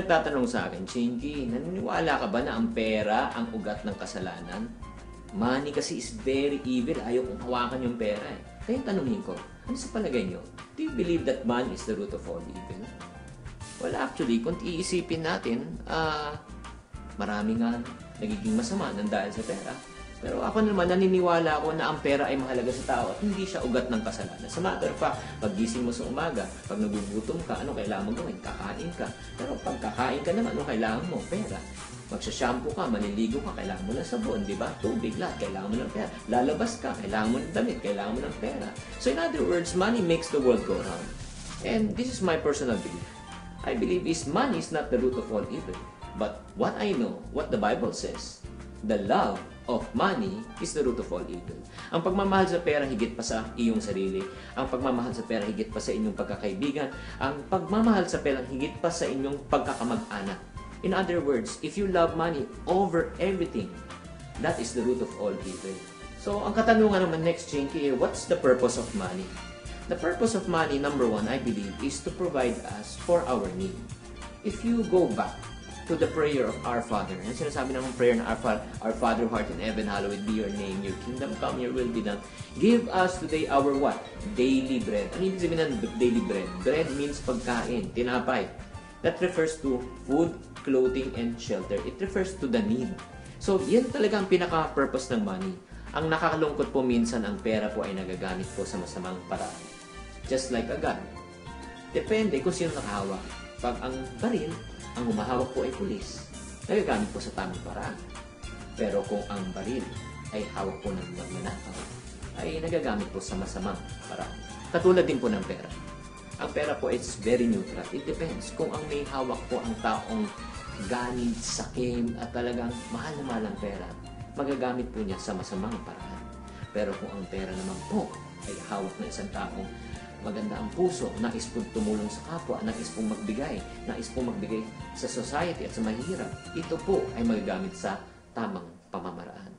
nagtatanong sa akin, Chinky, naniniwala ka ba na ang pera ang ugat ng kasalanan? Money kasi is very evil. Ayaw kong hawakan yung pera eh. Kaya tanungin ko, ano sa palagay nyo? Do you believe that money is the root of all evil? Well, actually, kung iisipin natin, marami nga nagiging masama nang dahil sa pera. Pero ako naman, naniniwala ako na ang pera ay mahalaga sa tao at hindi siya ugat ng kasalanan. Sa matter of fact, pag gising mo sa umaga, pag nagugutom ka, ano kailangan mo gawin? Kakain ka. Pero pag kakain ka naman, ano kailangan mo? Pera. Magsashampoo ka, maliligo ka, kailangan mo ng sabon, di ba? Tubig, lahat, kailangan mo ng pera. Lalabas ka, kailangan mo ng damit, kailangan mo ng pera. So in other words, money makes the world go round. And this is my personal belief. I believe money is not the root of all evil. But what I know, what the Bible says, the love of money is the root of all evil. Ang pagmamahal sa pera higit pa sa iyong sarili, ang pagmamahal sa pera higit pa sa inyong pagkakaibigan, ang pagmamahal sa pera higit pa sa inyong pagkakamag-anak. In other words, if you love money over everything, that is the root of all evil. So, ang katanungan naman next, Chinky, what's the purpose of money? The purpose of money, number one, I believe, is to provide us for our need. If you go back to the prayer of Our Father, and sinasabi ng prayer na Our Father who art in heaven, hallowed be your name, your kingdom come, your will be done. Give us today our what? Daily bread. Ano ibig sabihin ng daily bread? Bread means pagkain, tinapay. That refers to food, clothing, and shelter. It refers to the need. So, yan talaga ang pinaka-purpose ng money. Ang nakakalungkot po minsan, ang pera po ay nagagamit po sa masamang paraan. Just like a gun. Depende kung sino nakahawak. Pag ang baril, ang humahawak po ay pulis, nagagamit po sa tamang paraan. Pero kung ang baril ay hawak po ng magnanakaw, ay nagagamit po sa masamang paraan. Katulad din po ng pera. Ang pera po is very neutral. It depends kung ang may hawak po ang taong ganid, sakim, at talagang mahal na mahal ang pera, magagamit po niya sa masamang paraan. Pero kung ang pera naman po ay hawak ng isang taong maganda ang puso, nais pong tumulong sa kapwa, nais pong magbigay sa society at sa mahihirap, ito po ay magagamit sa tamang pamamaraan.